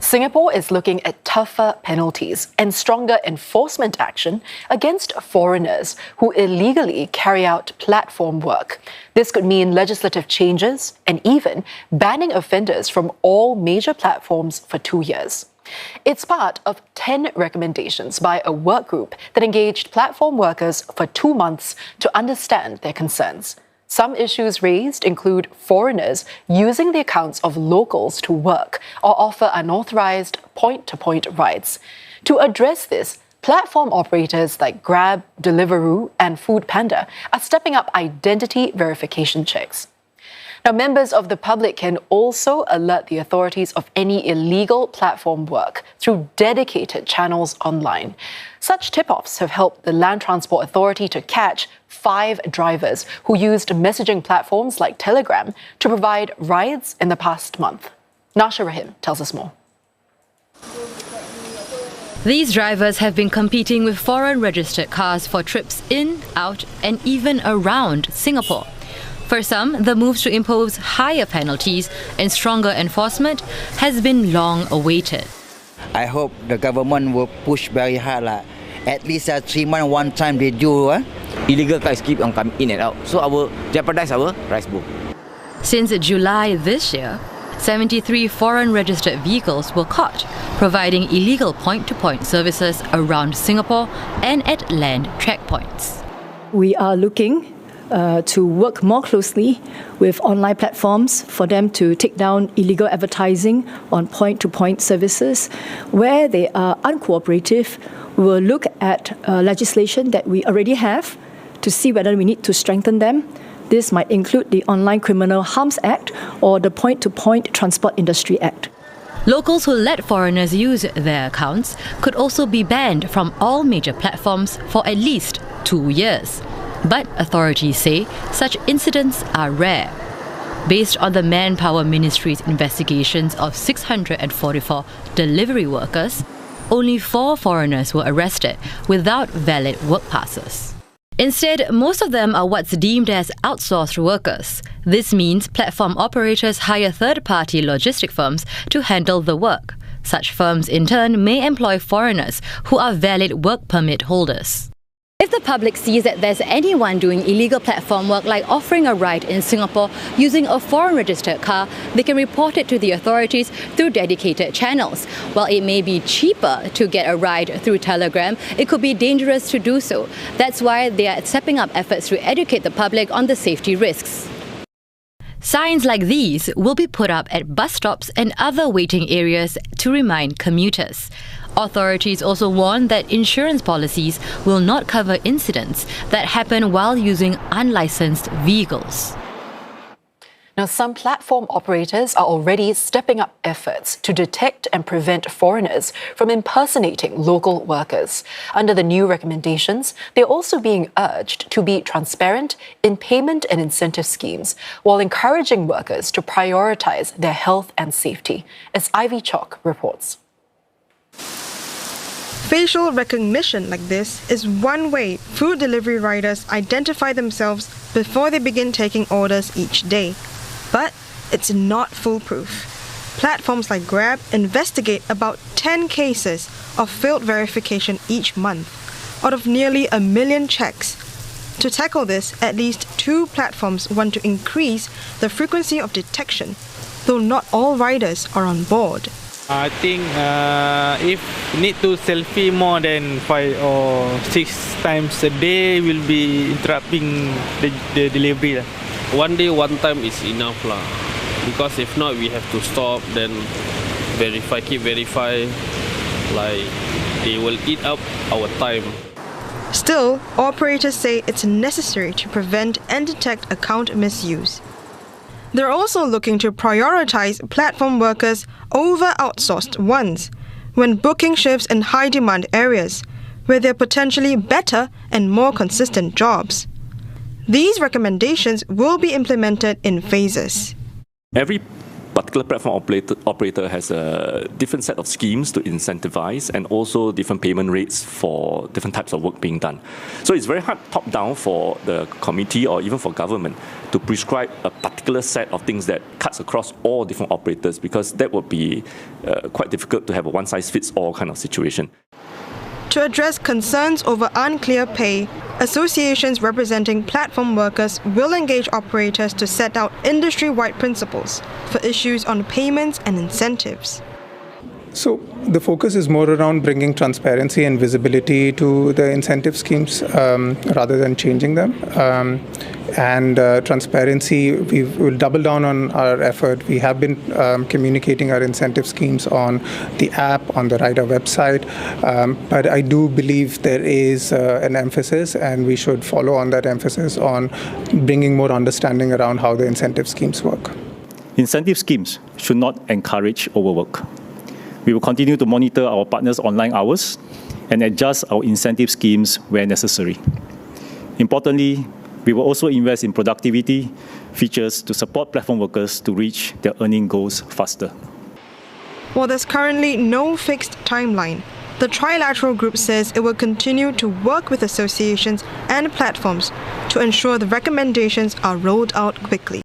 Singapore is looking at tougher penalties and stronger enforcement action against foreigners who illegally carry out platform work. This could mean legislative changes and even banning offenders from all major platforms for 2 years. It's part of 10 recommendations by a work group that engaged platform workers for 2 months to understand their concerns. Some issues raised include foreigners using the accounts of locals to work or offer unauthorised point-to-point rides. To address this, platform operators like Grab, Deliveroo and Foodpanda are stepping up identity verification checks. Now, members of the public can also alert the authorities of any illegal platform work through dedicated channels online. Such tip-offs have helped the Land Transport Authority to catch 5 drivers who used messaging platforms like Telegram to provide rides in the past month. Nasyrah tells us more. These drivers have been competing with foreign registered cars for trips in, out, and even around Singapore. For some, the moves to impose higher penalties and stronger enforcement has been long awaited. I hope the government will push very hard. At least 3 months, one time they do. Illegal cars keep on coming in and out, so I will jeopardize our rice bowl. Since July this year, 73 foreign registered vehicles were caught, providing illegal point-to-point services around Singapore and at land checkpoints. We are looking to work more closely with online platforms for them to take down illegal advertising on point-to-point services. Where they are uncooperative, we will look at legislation that we already have to see whether we need to strengthen them. This might include the Online Criminal Harms Act or the Point-to-Point Transport Industry Act. Locals who let foreigners use their accounts could also be banned from all major platforms for at least 2 years. But authorities say such incidents are rare. Based on the Manpower Ministry's investigations of 644 delivery workers, only 4 foreigners were arrested without valid work passes. Instead, most of them are what's deemed as outsourced workers. This means platform operators hire third-party logistic firms to handle the work. Such firms, in turn, may employ foreigners who are valid work permit holders. If the public sees that there's anyone doing illegal platform work like offering a ride in Singapore using a foreign registered car, they can report it to the authorities through dedicated channels. While it may be cheaper to get a ride through Telegram, it could be dangerous to do so. That's why they are stepping up efforts to educate the public on the safety risks. Signs like these will be put up at bus stops and other waiting areas to remind commuters. Authorities also warn that insurance policies will not cover incidents that happen while using unlicensed vehicles. Now, some platform operators are already stepping up efforts to detect and prevent foreigners from impersonating local workers. Under the new recommendations, they're also being urged to be transparent in payment and incentive schemes, while encouraging workers to prioritise their health and safety, as Chok reports. Facial recognition like this is one way food delivery riders identify themselves before they begin taking orders each day. But it's not foolproof. Platforms like Grab investigate about 10 cases of failed verification each month, out of nearly 1 million checks. To tackle this, at least 2 platforms want to increase the frequency of detection, though not all riders are on board. I think if need to selfie more than 5 or 6 times a day will be interrupting the delivery. One day, one time is enough lah. Because if not, we have to stop, then keep verify. Like they will eat up our time. Still, operators say it's necessary to prevent and detect account misuse. They're also looking to prioritize platform workers over outsourced ones when booking shifts in high-demand areas where there are potentially better and more consistent jobs. These recommendations will be implemented in phases. Every particular platform operator has a different set of schemes to incentivize and also different payment rates for different types of work being done. So it's very hard top-down for the committee or even for government to prescribe a particular set of things that cuts across all different operators, because that would be quite difficult to have a one-size-fits-all kind of situation. To address concerns over unclear pay, associations representing platform workers will engage operators to set out industry-wide principles for issues on payments and incentives. So the focus is more around bringing transparency and visibility to the incentive schemes rather than changing them. And transparency, we will double down on our effort. We have been communicating our incentive schemes on the app, on the rider website. But I do believe there is an emphasis, and we should follow on that emphasis on bringing more understanding around how the incentive schemes work. Incentive schemes should not encourage overwork. We will continue to monitor our partners' online hours and adjust our incentive schemes where necessary. Importantly, we will also invest in productivity features to support platform workers to reach their earning goals faster. While there's currently no fixed timeline, the trilateral group says it will continue to work with associations and platforms to ensure the recommendations are rolled out quickly.